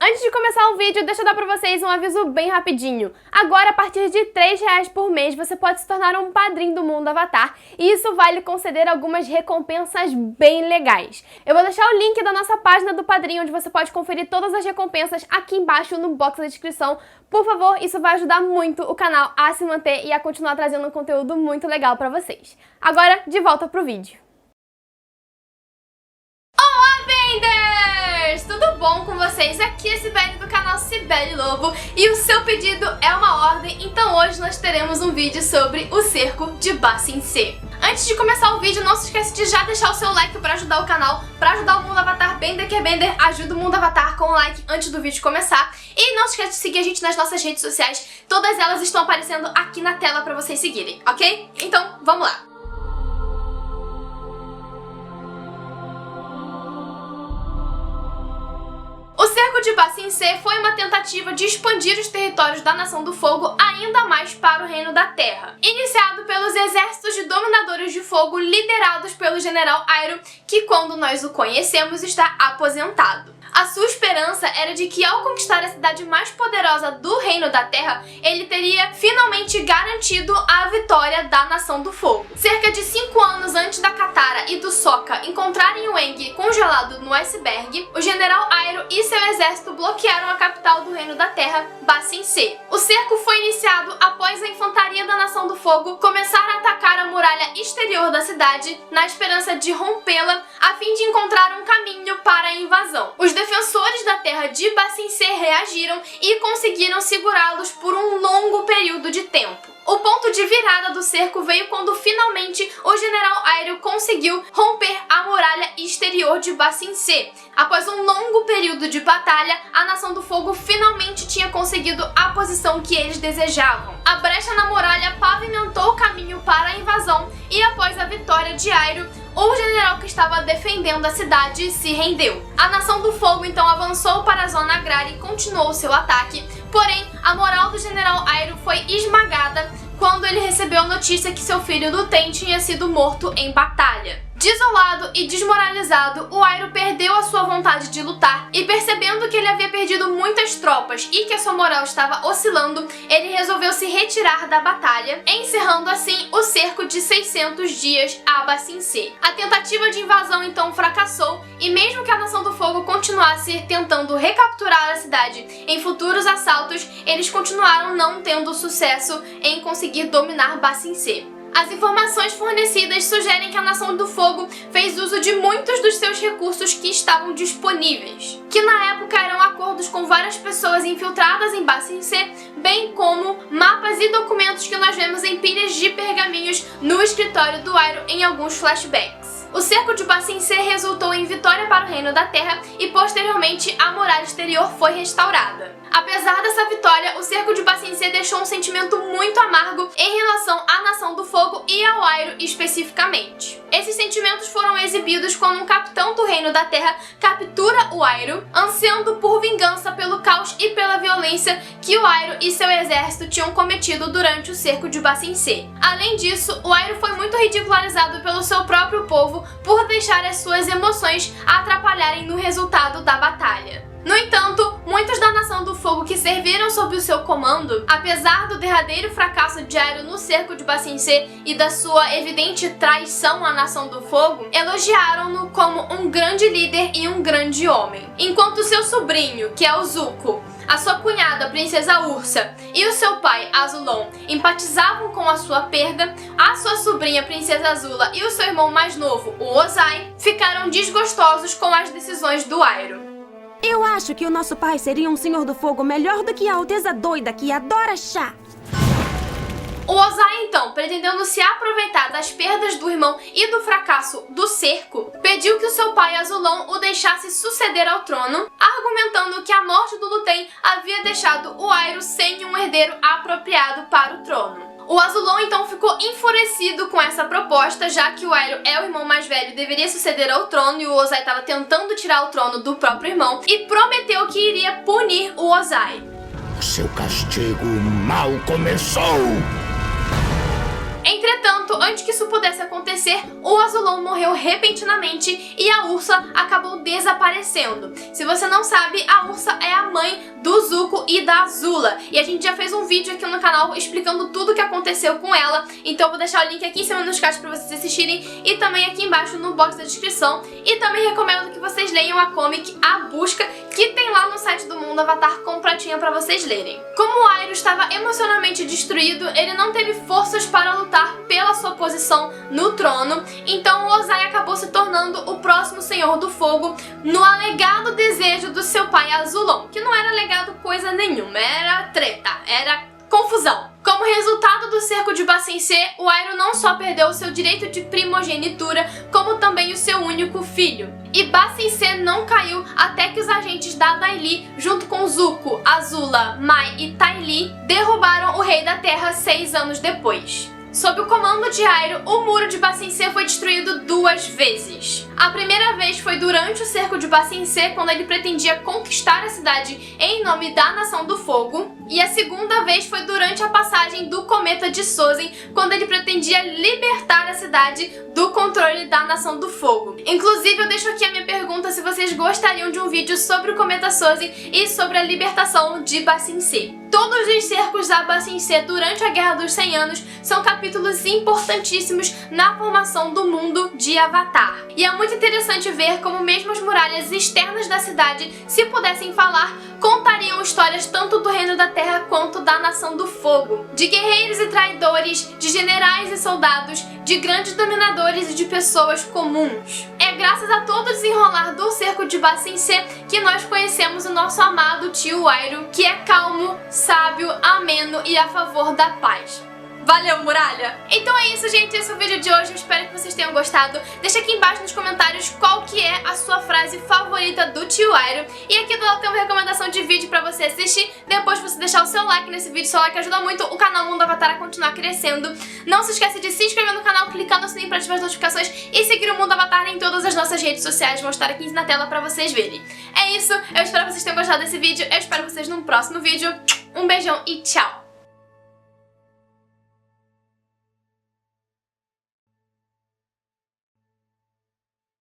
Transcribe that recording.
Antes de começar o vídeo, deixa eu dar pra vocês um aviso bem rapidinho. Agora, a partir de R$3 por mês, você pode se tornar um padrinho do Mundo Avatar, e isso vai lhe conceder algumas recompensas bem legais. Eu vou deixar o link da nossa página do padrinho, onde você pode conferir todas as recompensas aqui embaixo no box da descrição. Por favor, isso vai ajudar muito o canal a se manter e a continuar trazendo um conteúdo muito legal pra vocês. Agora, de volta pro vídeo. Olá, Benders! Tudo bom com vocês? Aqui é Cibele do canal Cibele Lobo e o seu pedido é uma ordem, então hoje nós teremos um vídeo sobre o cerco de Ba Sing Se. Antes de começar o vídeo, não se esqueça de já deixar o seu like pra ajudar o canal, pra ajudar o Mundo Avatar. Bender que é Bender, ajuda o Mundo Avatar com o like antes do vídeo começar. E não se esqueça de seguir a gente nas nossas redes sociais, todas elas estão aparecendo aqui na tela pra vocês seguirem, ok? Então, vamos lá! O cerco de Ba Sing Se foi uma tentativa de expandir os territórios da Nação do Fogo ainda mais para o Reino da Terra, iniciado pelos exércitos de dominadores de fogo liderados pelo General Iroh, que quando nós o conhecemos está aposentado. A sua esperança era de que ao conquistar a cidade mais poderosa do Reino da Terra, ele teria finalmente garantido a vitória da Nação do Fogo. Cerca de 5 anos antes da Katara e do Sokka encontrarem o Aang congelado no iceberg, o General Iroh e seu exército bloquearam a capital do Reino da Terra, Ba Sing Se. O cerco foi iniciado após a infantaria da Nação do Fogo começar a atacar a muralha exterior da cidade, na esperança de rompê-la, a fim de encontrar um caminho para a invasão. Os defensores da terra de Ba Sing Se reagiram e conseguiram segurá-los por um longo período de tempo. O ponto de virada do cerco veio quando finalmente o General Iroh conseguiu romper a muralha exterior de Ba Sing Se. Após um longo período de batalha, a Nação do Fogo finalmente tinha conseguido a posição que eles desejavam. A brecha na muralha pavimentou o caminho para a invasão e após a vitória de Iroh, o general que estava defendendo a cidade se rendeu. A Nação do Fogo então avançou para a zona agrária e continuou seu ataque, porém a moral do General Iroh foi esmagada quando ele recebeu a notícia que seu filho Luthen tinha sido morto em batalha. Desolado e desmoralizado, o Iroh perdeu a sua vontade de lutar e, percebendo que ele havia perdido muitas tropas e que a sua moral estava oscilando, ele resolveu se retirar da batalha, encerrando assim o cerco de 600 dias a Ba Sing Se. A tentativa de invasão então fracassou e mesmo que a Nação do Fogo continuasse tentando recapturar a cidade em futuros assaltos, eles continuaram não tendo sucesso em conseguir dominar Ba Sing Se. As informações fornecidas sugerem que a Nação do Fogo fez uso de muitos dos seus recursos que estavam disponíveis, que na época eram acordos com várias pessoas infiltradas em Ba Sing Se, bem como mapas e documentos que nós vemos em pilhas de pergaminhos no escritório do Iroh em alguns flashbacks. O cerco de Ba Sing Se resultou em vitória para o Reino da Terra e posteriormente a muralha exterior foi restaurada. Apesar dessa vitória, o cerco de Ba Sing Se deixou um sentimento muito amargo em relação à Nação do Fogo e ao Iroh especificamente. Esses sentimentos foram exibidos quando um capitão do Reino da Terra captura o Iroh, ansiando por vingança pelo caos e pela violência que o Iroh e seu exército tinham cometido durante o cerco de Ba Sing Se. Além disso, o Iroh foi muito ridicularizado pelo seu próprio povo por deixar as suas emoções atrapalharem no resultado da batalha. No entanto, muitos da Nação do Fogo que serviram sob o seu comando, apesar do derradeiro fracasso de Iroh no cerco de Ba Sing Se e da sua evidente traição à Nação do Fogo, elogiaram-no como um grande líder e um grande homem. Enquanto seu sobrinho, que é o Zuko, a sua cunhada, a princesa Ursa, e o seu pai, Azulon, empatizavam com a sua perda, a sua sobrinha, a princesa Azula, e o seu irmão mais novo, o Ozai, ficaram desgostosos com as decisões do Iroh. Eu acho que o nosso pai seria um senhor do fogo melhor do que a Alteza doida que adora chá. O Ozai, então, pretendendo se aproveitar das perdas do irmão e do fracasso do cerco, pediu que o seu pai Azulon o deixasse suceder ao trono, argumentando que a morte do Luthen havia deixado o Iroh sem um herdeiro apropriado para o trono. O Azulon então ficou enfurecido com essa proposta, já que o Iroh é o irmão mais velho e deveria suceder ao trono e o Ozai estava tentando tirar o trono do próprio irmão, e prometeu que iria punir o Ozai. Seu castigo mal começou! Entretanto, antes que isso pudesse acontecer, o Azulon morreu repentinamente e a Ursa acabou desaparecendo. Se você não sabe, a Ursa é a mãe mãe do Zuko e da Azula. E a gente já fez um vídeo aqui no canal explicando tudo o que aconteceu com ela, então eu vou deixar o link aqui em cima nos cards pra vocês assistirem e também aqui embaixo no box da descrição. E também recomendo que vocês leiam a comic A Busca, que tem lá no site do Mundo Avatar completinha pra vocês lerem. Como o Iroh estava emocionalmente destruído, ele não teve forças para lutar pela sua posição no trono, então o Ozai acabou se tornando o próximo Senhor do Fogo no alegado desejo do seu pai Azulon, que não era alegado coisa nenhuma, era treta, era confusão. Como resultado do cerco de Ba Sing Se, o Iroh não só perdeu o seu direito de primogenitura, como também o seu único filho. E Ba Sing Se não caiu até que os agentes da Dai Li, junto com Zuko, Azula, Mai e Tai Li, derrubaram o Rei da Terra 6 anos depois. Sob o comando de Iroh, o muro de Ba Sing Se foi destruído 2 vezes. A primeira vez foi durante o cerco de Ba Sing Se, quando ele pretendia conquistar a cidade em nome da Nação do Fogo. E a segunda vez foi durante a passagem do Cometa de Sozin, quando ele pretendia libertar a cidade do controle da Nação do Fogo. Inclusive, eu deixo aqui a minha pergunta se vocês gostariam de um vídeo sobre o Cometa Sozin e sobre a libertação de Ba Sing Se. Todos os cercos a Ba Sing Se durante a Guerra dos 100 Anos são capítulos importantíssimos na formação do mundo de Avatar. E é muito interessante ver como mesmo as muralhas externas da cidade, se pudessem falar, contariam histórias tanto do Reino da Terra quanto da Nação do Fogo. De guerreiros e traidores, de generais e soldados, de grandes dominadores e de pessoas comuns. É graças a todo o desenrolar do cerco de Ba Sing Se que nós conhecemos o nosso amado tio Iroh, que é calmo, sábio, ameno e a favor da paz. Valeu, muralha! Então é isso, gente. Esse é o vídeo de hoje. Eu espero que vocês tenham gostado. Deixa aqui embaixo nos comentários qual que é a sua frase favorita do tio Iroh. E aqui do lado tem uma recomendação de vídeo pra você assistir. Depois você deixar o seu like nesse vídeo. Seu like ajuda muito o canal Mundo Avatar a continuar crescendo. Não se esqueça de se inscrever no canal, clicar no sininho pra ativar as notificações e seguir o Mundo Avatar em todas as nossas redes sociais. Vão estar aqui na tela pra vocês verem. É isso. Eu espero que vocês tenham gostado desse vídeo. Eu espero vocês num próximo vídeo. Um beijão e tchau!